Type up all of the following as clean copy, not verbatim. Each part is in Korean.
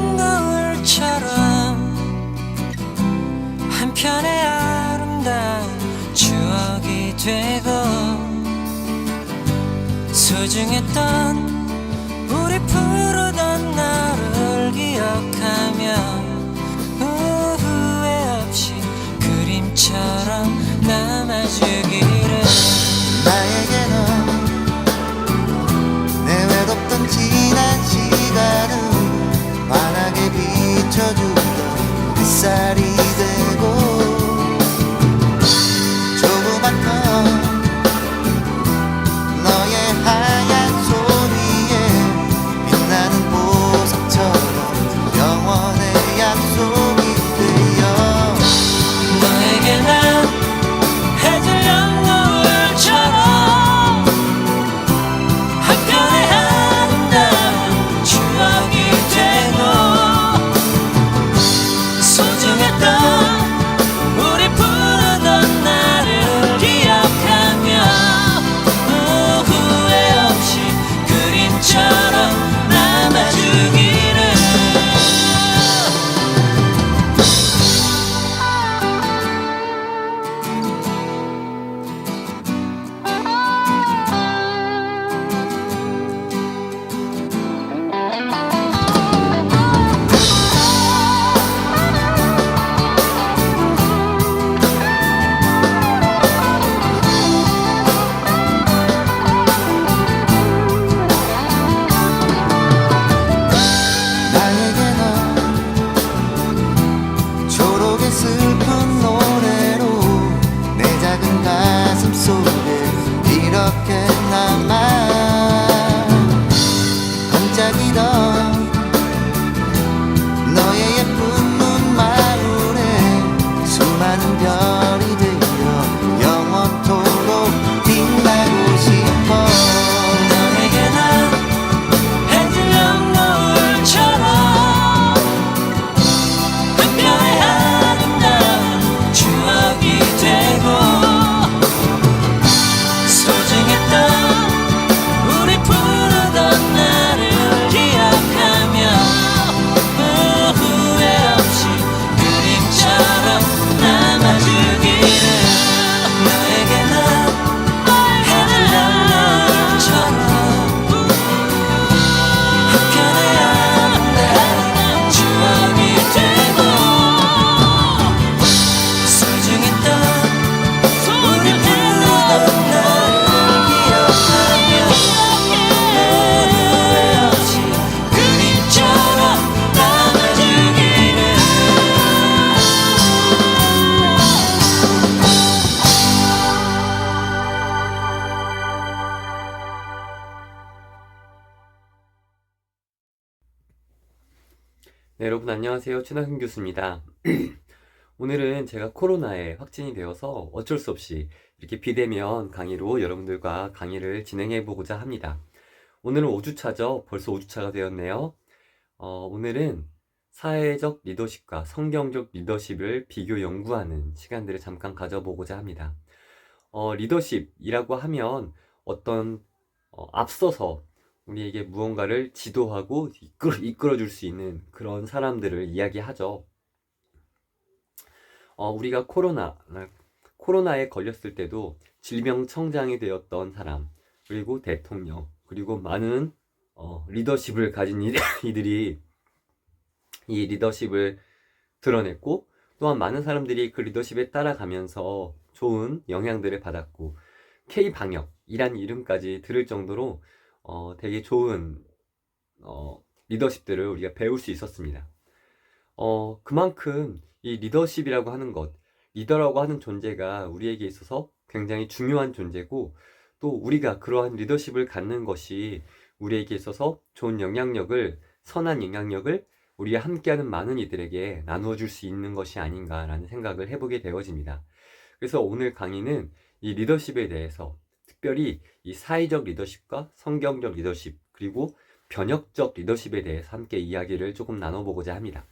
헤질려온 노을처럼 한편의 아름다운 추억이 되고 소중했던 우리 푸르던 날을 기억하며 후회 없이 그림처럼 남아주기를. 나에게는 내 외롭던 지난 시간을 환하게 비춰주던 햇살이 되고 조그맣던 너의 하얀 손 위에 빛나는 보석처럼 영원의 약속이 되어 너에게 난 헤질려온 노을처럼 한편의 아름다운 추억이 되고 소중했던 우리 푸르던 날을 기억하며 후회 없이 그림처럼 남아주기를. 나에게는 초록의 슬픈 노래로 내 작은 가슴 속에 이렇게 남아 반짝이던 너의 예쁜 눈망울에 수많은 별이 되어 영원토록 빛나고 싶어. 너에게 난 헤질려온 노을처럼 한편의 아름다운 추억이 되고 소중했던 우리 푸르던 날을 기억하며 후회 없이 그림처럼 남아주기를. 너에게 난 헤질려온 노을처럼 한편의 아름다운 추억이 되고 소중했던 우리 푸르던 날을 기억하며 후회 없이 그림처럼 남아주기를. 네, 여러분 안녕하세요. 최나근 교수입니다. 오늘은 제가 코로나에 확진이 되어서 어쩔 수 없이 이렇게 비대면 강의로 여러분들과 강의를 진행해 보고자 합니다. 오늘은 5주차죠. 벌써 5주차가 되었네요. 오늘은 사회적 리더십과 성경적 리더십을 비교 연구하는 시간들을 잠깐 가져보고자 합니다. 리더십이라고 하면 어떤 앞서서 우리에게 무언가를 지도하고 이끌어줄 수 있는 그런 사람들을 이야기하죠. 우리가 코로나에 걸렸을 때도 질병청장이 되었던 사람, 그리고 대통령, 그리고 많은 리더십을 가진 이들이 이 리더십을 드러냈고, 또한 많은 사람들이 그 리더십에 따라가면서 좋은 영향들을 받았고, K방역이란 이름까지 들을 정도로 되게 좋은 리더십들을 우리가 배울 수 있었습니다. 그만큼 이 리더십이라고 하는 것, 리더라고 하는 존재가 우리에게 있어서 굉장히 중요한 존재고, 또 우리가 그러한 리더십을 갖는 것이 우리에게 있어서 좋은 영향력을, 선한 영향력을 우리가 함께하는 많은 이들에게 나누어 줄 수 있는 것이 아닌가라는 생각을 해보게 되어집니다. 그래서 오늘 강의는 이 리더십에 대해서, 특별히 이 사회적 리더십과 성경적 리더십, 그리고 변혁적 리더십에 대해서 함께 이야기를 조금 나눠보고자 합니다.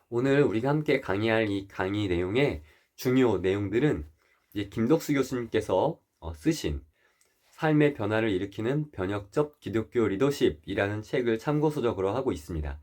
오늘 우리가 함께 강의할 이 강의 내용의 중요 내용들은 이제 김덕수 교수님께서 쓰신 삶의 변화를 일으키는 변혁적 기독교 리더십이라는 책을 참고서적으로 하고 있습니다.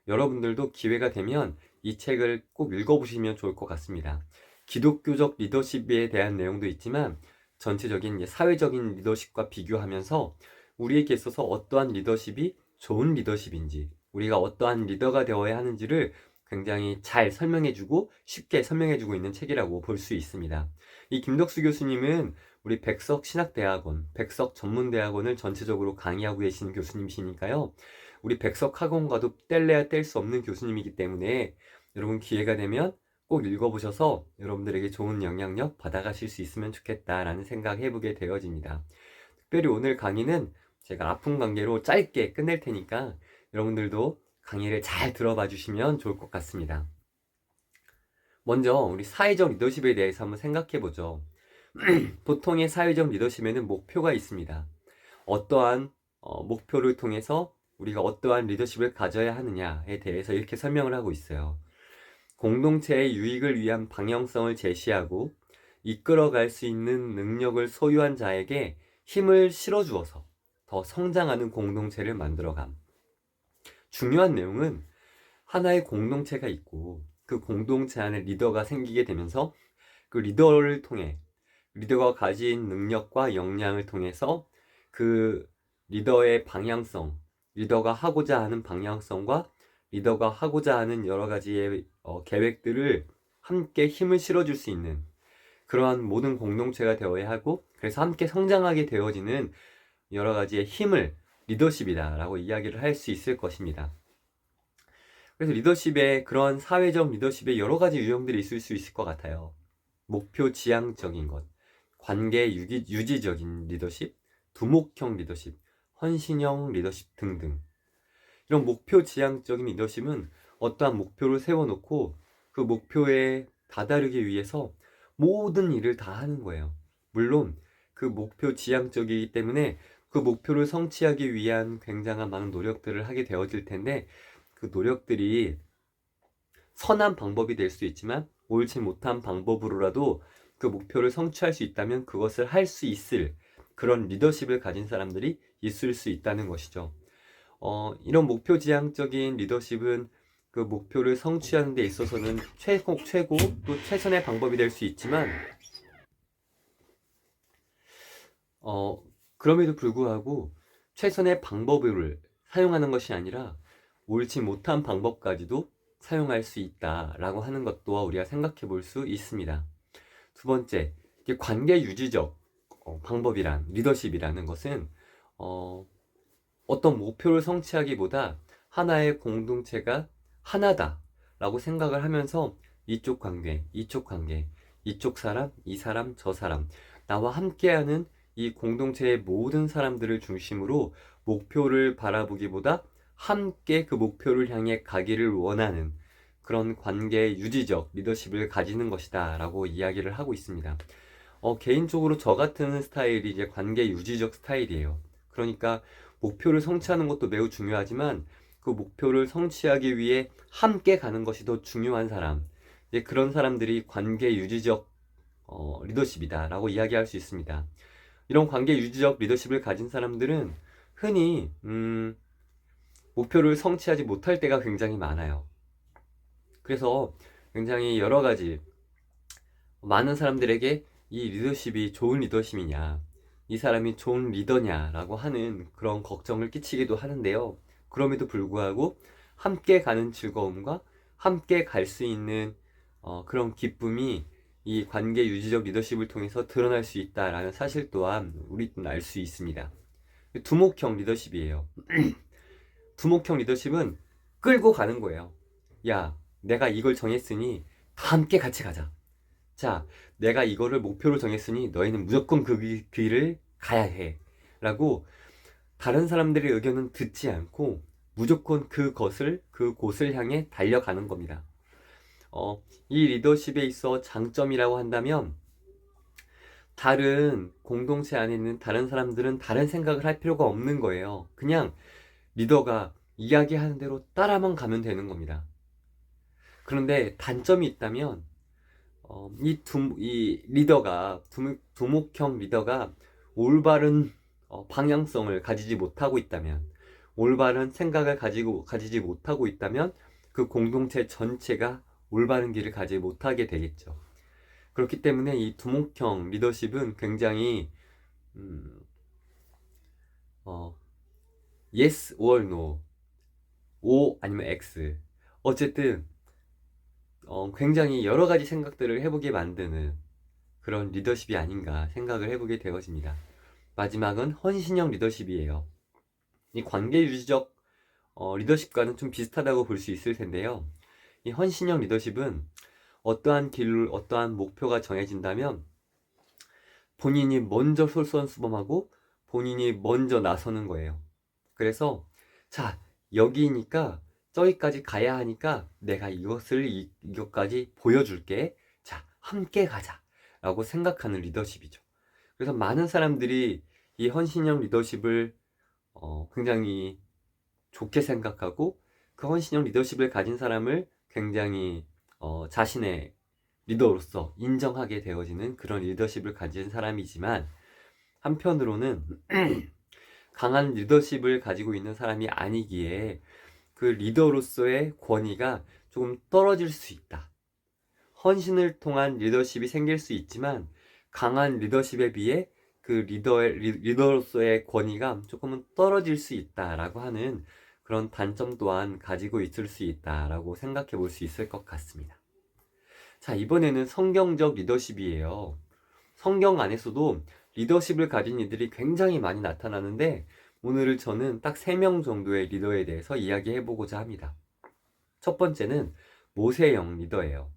여러분들도 기회가 되면 이 책을 꼭 읽어보시면 좋을 것 같습니다. 기독교적 리더십에 대한 내용도 있지만 전체적인 사회적인 리더십과 비교하면서 우리에게 있어서 어떠한 리더십이 좋은 리더십인지, 우리가 어떠한 리더가 되어야 하는지를 굉장히 잘 설명해주고 쉽게 설명해주고 있는 책이라고 볼 수 있습니다. 이 김덕수 교수님은 우리 백석 신학대학원, 백석 전문대학원을 전체적으로 강의하고 계신 교수님이시니까요. 우리 백석 학원과도 뗄래야 뗄 수 없는 교수님이기 때문에 여러분 기회가 되면 꼭 읽어보셔서 여러분들에게 좋은 영향력 받아가실 수 있으면 좋겠다라는 생각 해보게 되어집니다. 특별히 오늘 강의는 제가 아픈 관계로 짧게 끝낼 테니까 여러분들도 강의를 잘 들어봐 주시면 좋을 것 같습니다. 먼저 우리 사회적 리더십에 대해서 한번 생각해 보죠. 보통의 사회적 리더십에는 목표가 있습니다. 어떠한 목표를 통해서 우리가 어떠한 리더십을 가져야 하느냐에 대해서 이렇게 설명을 하고 있어요. 공동체의 유익을 위한 방향성을 제시하고 이끌어갈 수 있는 능력을 소유한 자에게 힘을 실어주어서 더 성장하는 공동체를 만들어감. 중요한 내용은 하나의 공동체가 있고 그 공동체 안에 리더가 생기게 되면서 그 리더를 통해 리더가 가진 능력과 역량을 통해서 그 리더의 방향성, 리더가 하고자 하는 방향성과 리더가 하고자 하는 여러 가지의 계획들을 함께 힘을 실어줄 수 있는 그러한 모든 공동체가 되어야 하고 그래서 함께 성장하게 되어지는 여러 가지의 힘을 리더십이다라고 이야기를 할 수 있을 것입니다. 그래서 리더십에 그런 사회적 리더십에 여러 가지 유형들이 있을 수 있을 것 같아요. 목표 지향적인 것, 관계 유지적인 리더십, 두목형 리더십, 헌신형 리더십 등등. 이런 목표 지향적인 리더십은 어떠한 목표를 세워놓고 그 목표에 다다르기 위해서 모든 일을 다 하는 거예요. 물론 그 목표 지향적이기 때문에 그 목표를 성취하기 위한 굉장한 많은 노력들을 하게 되어질 텐데 그 노력들이 선한 방법이 될 수 있지만 옳지 못한 방법으로라도 그 목표를 성취할 수 있다면 그것을 할 수 있을 그런 리더십을 가진 사람들이 있을 수 있다는 것이죠. 이런 목표 지향적인 리더십은 그 목표를 성취하는 데 있어서는 최고 또 최선의 방법이 될 수 있지만 그럼에도 불구하고 최선의 방법을 사용하는 것이 아니라 옳지 못한 방법까지도 사용할 수 있다라고 하는 것도 우리가 생각해 볼 수 있습니다. 두 번째, 관계 유지적 방법이란 리더십이라는 것은 어떤 목표를 성취하기보다 하나의 공동체가 하나다라고 생각을 하면서 이쪽 관계, 이쪽 사람, 이 사람, 저 사람 나와 함께하는 이 공동체의 모든 사람들을 중심으로 목표를 바라보기보다 함께 그 목표를 향해 가기를 원하는 그런 관계 유지적 리더십을 가지는 것이다 라고 이야기를 하고 있습니다. 개인적으로 저 같은 스타일이 이제 관계 유지적 스타일이에요. 그러니까 목표를 성취하는 것도 매우 중요하지만 그 목표를 성취하기 위해 함께 가는 것이 더 중요한 사람, 이제 그런 사람들이 관계 유지적 리더십이다 라고 이야기할 수 있습니다. 이런 관계 유지적 리더십을 가진 사람들은 흔히 목표를 성취하지 못할 때가 굉장히 많아요. 그래서 굉장히 여러 가지 많은 사람들에게 이 리더십이 좋은 리더십이냐, 이 사람이 좋은 리더냐 라고 하는 그런 걱정을 끼치기도 하는데요. 그럼에도 불구하고 함께 가는 즐거움과 함께 갈 수 있는 그런 기쁨이 이 관계 유지적 리더십을 통해서 드러날 수 있다라는 사실 또한 우리는 알 수 있습니다. 두목형 리더십이에요. 두목형 리더십은 끌고 가는 거예요. 야, 내가 이걸 정했으니 다 함께 같이 가자. 자, 내가 이거를 목표로 정했으니 너희는 무조건 그 길을 가야 해 라고 다른 사람들의 의견은 듣지 않고 무조건 그곳을 향해 달려가는 겁니다. 이 리더십에 있어 장점이라고 한다면 다른 공동체 안에 있는 다른 사람들은 다른 생각을 할 필요가 없는 거예요. 그냥 리더가 이야기하는 대로 따라만 가면 되는 겁니다. 그런데 단점이 있다면 이 리더가 두목형 리더가 올바른 방향성을 가지지 못하고 있다면, 올바른 생각을 가지지 못하고 있다면 그 공동체 전체가 올바른 길을 가지 못하게 되겠죠. 그렇기 때문에 이 두목형 리더십은 굉장히 yes or no, O 아니면 X, 어쨌든 굉장히 여러 가지 생각들을 해보게 만드는 그런 리더십이 아닌가 생각을 해보게 되어집니다. 마지막은 헌신형 리더십이에요. 이 관계 유지적 리더십과는 좀 비슷하다고 볼 수 있을 텐데요. 이 헌신형 리더십은 어떠한 길, 어떠한 목표가 정해진다면 본인이 먼저 솔선수범하고 본인이 먼저 나서는 거예요. 그래서 자, 여기니까 저기까지 가야 하니까 내가 이것까지 보여줄게. 자, 함께 가자 라고 생각하는 리더십이죠. 그래서 많은 사람들이 이 헌신형 리더십을 굉장히 좋게 생각하고, 그 헌신형 리더십을 가진 사람을 굉장히 자신의 리더로서 인정하게 되어지는 그런 리더십을 가진 사람이지만, 한편으로는 강한 리더십을 가지고 있는 사람이 아니기에 그 리더로서의 권위가 조금 떨어질 수 있다. 헌신을 통한 리더십이 생길 수 있지만 강한 리더십에 비해 그 리더로서의 권위가 조금은 떨어질 수 있다라고 하는 그런 단점 또한 가지고 있을 수 있다라고 생각해 볼 수 있을 것 같습니다. 자, 이번에는 성경적 리더십이에요. 성경 안에서도 리더십을 가진 이들이 굉장히 많이 나타나는데, 오늘은 저는 딱 3명 정도의 리더에 대해서 이야기해 보고자 합니다. 첫 번째는 모세형 리더예요.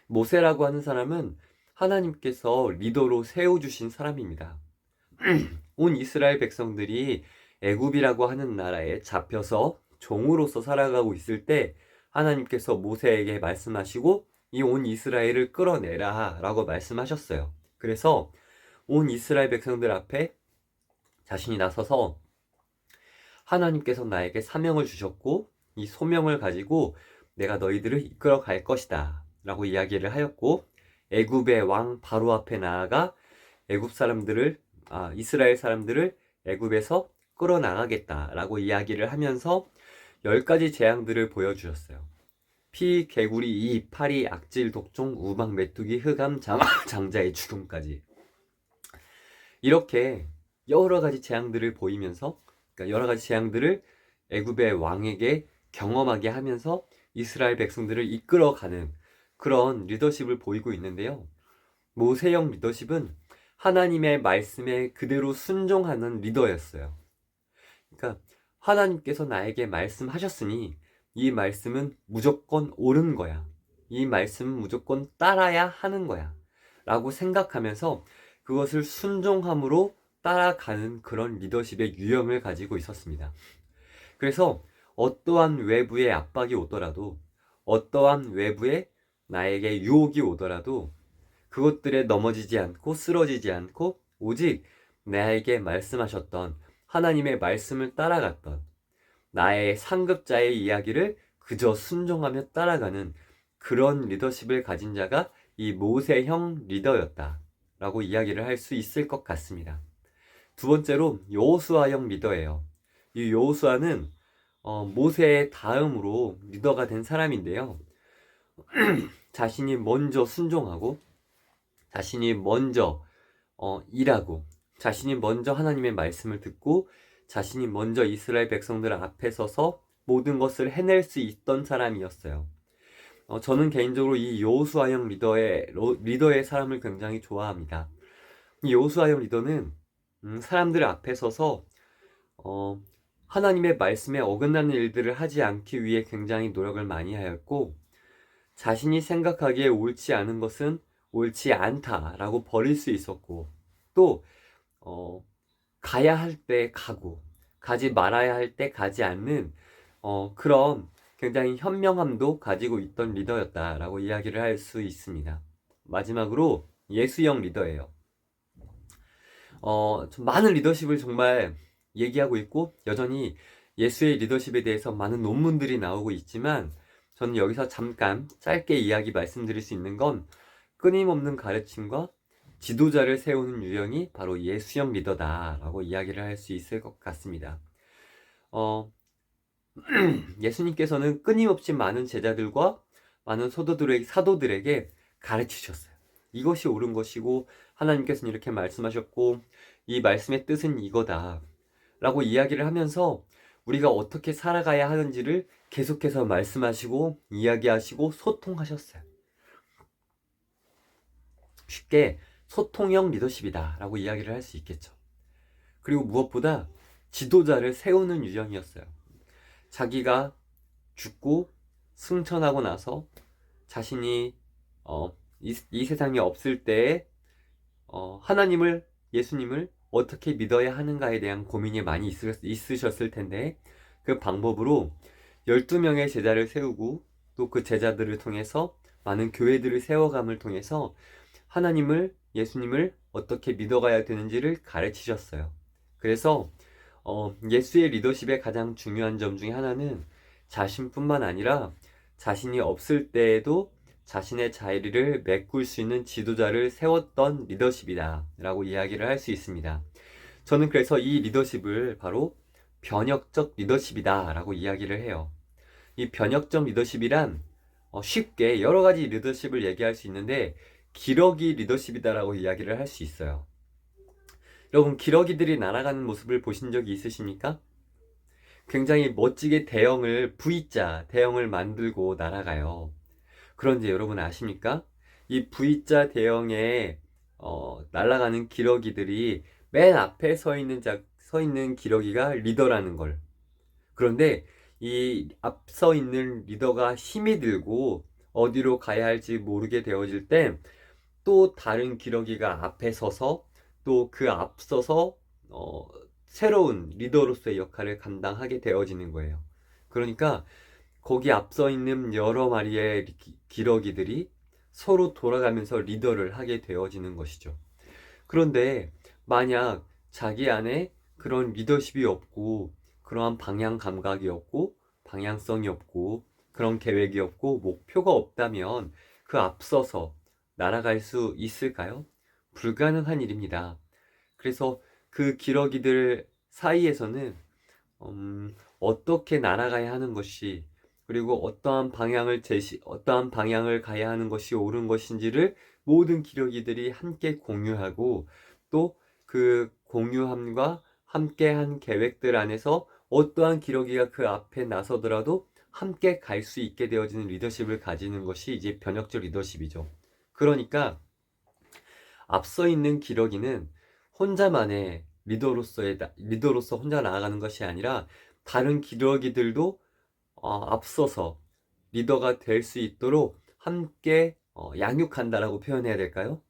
모세라고 하는 사람은 하나님께서 리더로 세워주신 사람입니다. 온 이스라엘 백성들이 애굽이라고 하는 나라에 잡혀서 종으로서 살아가고 있을 때 하나님께서 모세에게 말씀하시고 이 온 이스라엘을 끌어내라 라고 말씀하셨어요. 그래서 온 이스라엘 백성들 앞에 자신이 나서서 하나님께서 나에게 사명을 주셨고 이 소명을 가지고 내가 너희들을 이끌어 갈 것이다 라고 이야기를 하였고, 애굽의 왕 바로 앞에 나아가 이스라엘 사람들을 애굽에서 끌어나가겠다 라고 이야기를 하면서 10가지 재앙들을 보여주셨어요. 피, 개구리, 이, 파리, 악질, 독종, 우박, 메뚜기, 흑암, 장자의 죽음까지. 이렇게 여러 가지 재앙들을 보이면서, 그러니까 여러 가지 재앙들을 애굽의 왕에게 경험하게 하면서 이스라엘 백성들을 이끌어가는 그런 리더십을 보이고 있는데요. 모세형 리더십은 하나님의 말씀에 그대로 순종하는 리더였어요. 그러니까 하나님께서 나에게 말씀하셨으니 이 말씀은 무조건 옳은 거야. 이 말씀은 무조건 따라야 하는 거야. 라고 생각하면서 그것을 순종함으로 따라가는 그런 리더십의 유형을 가지고 있었습니다. 그래서 어떠한 외부의 압박이 오더라도, 어떠한 외부의 나에게 유혹이 오더라도 그것들에 넘어지지 않고 쓰러지지 않고 오직 나에게 말씀하셨던 하나님의 말씀을 따라갔던 나의 상급자의 이야기를 그저 순종하며 따라가는 그런 리더십을 가진 자가 이 모세형 리더였다 라고 이야기를 할 수 있을 것 같습니다. 두 번째로 여호수아형 리더예요. 이 여호수아는 모세의 다음으로 리더가 된 사람인데요. 자신이 먼저 순종하고 자신이 먼저 일하고 자신이 먼저 하나님의 말씀을 듣고 자신이 먼저 이스라엘 백성들 앞에 서서 모든 것을 해낼 수 있던 사람이었어요. 저는 개인적으로 이 여호수아형 리더의 사람을 굉장히 좋아합니다. 이 여호수아형 리더는 사람들 앞에 서서 하나님의 말씀에 어긋나는 일들을 하지 않기 위해 굉장히 노력을 많이 하였고, 자신이 생각하기에 옳지 않은 것은 옳지 않다라고 버릴 수 있었고, 또 가야 할 때 가고 가지 말아야 할 때 가지 않는 그런 굉장히 현명함도 가지고 있던 리더였다라고 이야기를 할 수 있습니다. 마지막으로 예수형 리더예요. 좀 많은 리더십을 정말 얘기하고 있고 여전히 예수의 리더십에 대해서 많은 논문들이 나오고 있지만, 저는 여기서 잠깐 짧게 이야기 말씀드릴 수 있는 건 끊임없는 가르침과 지도자를 세우는 유형이 바로 예수형 리더다라고 이야기를 할 수 있을 것 같습니다. 예수님께서는 끊임없이 많은 제자들과 많은 사도들에게 가르치셨어요. 이것이 옳은 것이고 하나님께서는 이렇게 말씀하셨고 이 말씀의 뜻은 이거다 라고 이야기를 하면서 우리가 어떻게 살아가야 하는지를 계속해서 말씀하시고 이야기하시고 소통하셨어요. 쉽게 소통형 리더십이다 라고 이야기를 할 수 있겠죠. 그리고 무엇보다 지도자를 세우는 유형이었어요. 자기가 죽고 승천하고 나서 자신이 이 세상에 없을 때에 하나님을, 예수님을 어떻게 믿어야 하는가에 대한 고민이 많이 있으셨을 텐데 그 방법으로 12명의 제자를 세우고 또 그 제자들을 통해서 많은 교회들을 세워감을 통해서 하나님을, 예수님을 어떻게 믿어가야 되는지를 가르치셨어요. 그래서 예수의 리더십의 가장 중요한 점 중에 하나는 자신뿐만 아니라 자신이 없을 때에도 자신의 자리를 메꿀 수 있는 지도자를 세웠던 리더십이다 라고 이야기를 할 수 있습니다. 저는 그래서 이 리더십을 바로 변혁적 리더십이다 라고 이야기를 해요. 이 변혁적 리더십이란 쉽게 여러 가지 리더십을 얘기할 수 있는데 기러기 리더십이다 라고 이야기를 할 수 있어요. 여러분, 기러기들이 날아가는 모습을 보신 적이 있으십니까? 굉장히 멋지게 V자 대형을 만들고 날아가요. 그런데 여러분 아십니까? 이 V자 대형에 날아가는 기러기들이 맨 앞에 서 있는 기러기가 리더라는 걸. 그런데 이 앞서 있는 리더가 힘이 들고 어디로 가야 할지 모르게 되어질 때 또 다른 기러기가 앞에 서서 또 그 앞서서 새로운 리더로서의 역할을 감당하게 되어지는 거예요. 그러니까 거기 앞서 있는 여러 마리의 기러기들이 서로 돌아가면서 리더를 하게 되어지는 것이죠. 그런데 만약 자기 안에 그런 리더십이 없고 그러한 방향 감각이 없고 방향성이 없고 그런 계획이 없고 목표가 없다면 그 앞서서 날아갈 수 있을까요? 불가능한 일입니다. 그래서 그 기러기들 사이에서는 어떻게 날아가야 하는 것이 그리고 어떠한 방향을 가야 하는 것이 옳은 것인지를 모든 기러기들이 함께 공유하고 또 그 공유함과 함께한 계획들 안에서 어떠한 기러기가 그 앞에 나서더라도 함께 갈 수 있게 되어지는 리더십을 가지는 것이 이제 변혁적 리더십이죠. 그러니까 앞서 있는 기러기는 혼자만의 리더로서 혼자 나아가는 것이 아니라 다른 기러기들도 앞서서 리더가 될 수 있도록 함께 양육한다라고 표현해야 될까요?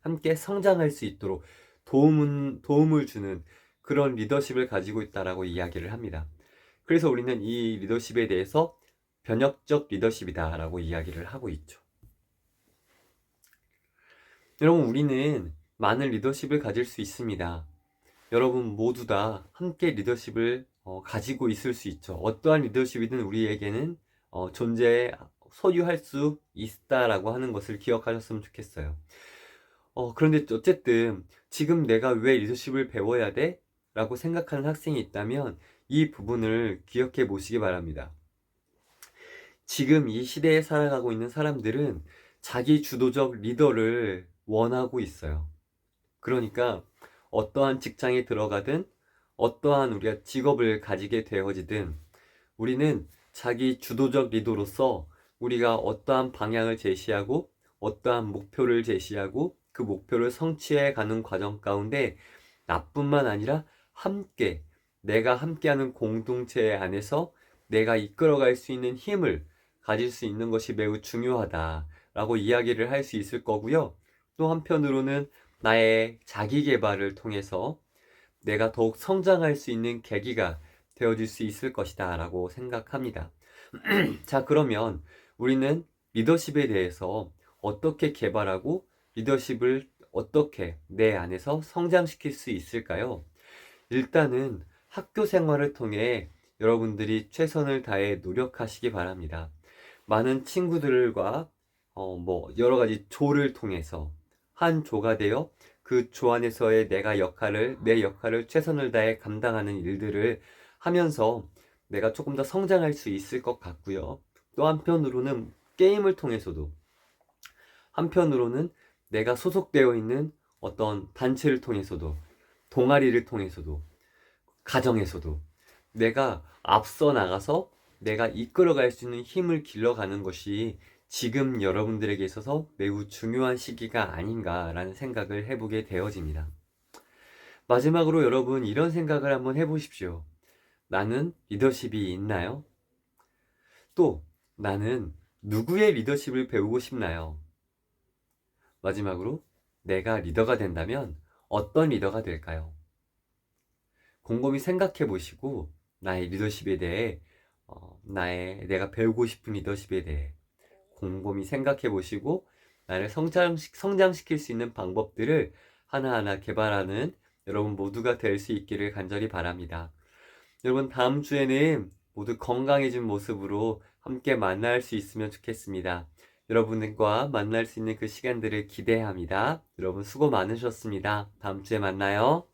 함께 성장할 수 있도록 도움을 주는 그런 리더십을 가지고 있다라고 이야기를 합니다. 그래서 우리는 이 리더십에 대해서 변혁적 리더십이다라고 이야기를 하고 있죠. 여러분, 우리는 많은 리더십을 가질 수 있습니다. 여러분 모두 다 함께 리더십을 가지고 있을 수 있죠. 어떠한 리더십이든 우리에게는 소유할 수 있다라고 하는 것을 기억하셨으면 좋겠어요. 그런데 어쨌든 지금 내가 왜 리더십을 배워야 돼? 라고 생각하는 학생이 있다면 이 부분을 기억해 보시기 바랍니다. 지금 이 시대에 살아가고 있는 사람들은 자기 주도적 리더를 원하고 있어요. 그러니까 어떠한 직장에 들어가든 어떠한 우리가 직업을 가지게 되어지든 우리는 자기 주도적 리더로서 우리가 어떠한 방향을 제시하고 어떠한 목표를 제시하고 그 목표를 성취해 가는 과정 가운데 나뿐만 아니라 내가 함께하는 공동체 안에서 내가 이끌어갈 수 있는 힘을 가질 수 있는 것이 매우 중요하다라고 이야기를 할 수 있을 거고요. 또 한편으로는 나의 자기 개발을 통해서 내가 더욱 성장할 수 있는 계기가 되어줄 수 있을 것이다 라고 생각합니다. 자, 그러면 우리는 리더십에 대해서 어떻게 개발하고 리더십을 어떻게 내 안에서 성장시킬 수 있을까요? 일단은 학교 생활을 통해 여러분들이 최선을 다해 노력하시기 바랍니다. 많은 친구들과 여러 가지 조를 통해서 한 조가 되어 그 조 안에서의 내 역할을 최선을 다해 감당하는 일들을 하면서 내가 조금 더 성장할 수 있을 것 같고요. 또 한편으로는 내가 소속되어 있는 어떤 단체를 통해서도, 동아리를 통해서도, 가정에서도 내가 앞서 나가서 내가 이끌어갈 수 있는 힘을 길러가는 것이 지금 여러분들에게 있어서 매우 중요한 시기가 아닌가라는 생각을 해보게 되어집니다. 마지막으로 여러분, 이런 생각을 한번 해보십시오. 나는 리더십이 있나요? 또 나는 누구의 리더십을 배우고 싶나요? 마지막으로, 내가 리더가 된다면 어떤 리더가 될까요? 곰곰이 생각해 보시고 나의 리더십에 대해 내가 배우고 싶은 리더십에 대해 곰곰이 생각해 보시고 나를 성장시킬 수 있는 방법들을 하나하나 개발하는 여러분 모두가 될 수 있기를 간절히 바랍니다. 여러분, 다음 주에는 모두 건강해진 모습으로 함께 만날 수 있으면 좋겠습니다. 여러분과 만날 수 있는 그 시간들을 기대합니다. 여러분 수고 많으셨습니다. 다음 주에 만나요.